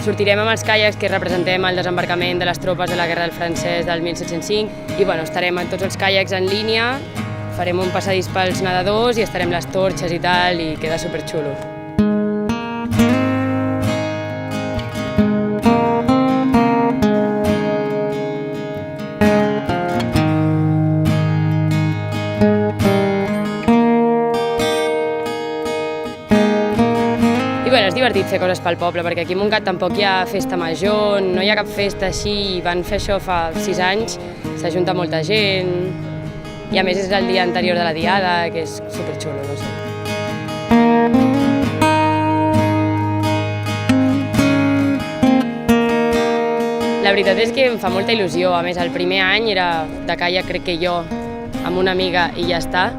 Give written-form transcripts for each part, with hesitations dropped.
Sortirem amb els caiacs que representem el desembarcament de les tropes de la Guerra del Francès del 1705 i estarem amb tots els caiacs en línia, farem un passadís pels nedadors i estarem les torxes i tal, i queda superxulo. És divertit fer coses pel poble, perquè aquí a Montgat tampoc hi ha festa major, no hi ha cap festa així, i van fer això fa 6 anys, s'ajunta molta gent, i a més és el dia anterior de la diada, que és superxulo, no sé. La veritat és que em fa molta il·lusió, a més el primer any era de caiac, crec que jo, amb una amiga i ja està.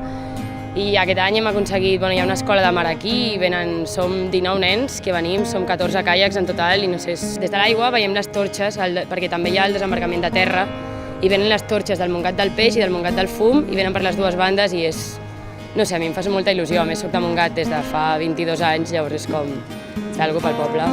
I aquest any hem aconseguit, hi ha una escola de mar aquí, som 19 nens que venim, som 14 caiacs en total i no sé, des de l'aigua veiem les torxes, perquè també hi ha el desembarcament de terra, i venen les torxes del Montgat del Peix i del Montgat del Fum, i venen per les dues bandes i és, no sé, a mi em fa molta il·lusió, a més soc de Montgat des de fa 22 anys, llavors és com fer alguna cosa pel poble.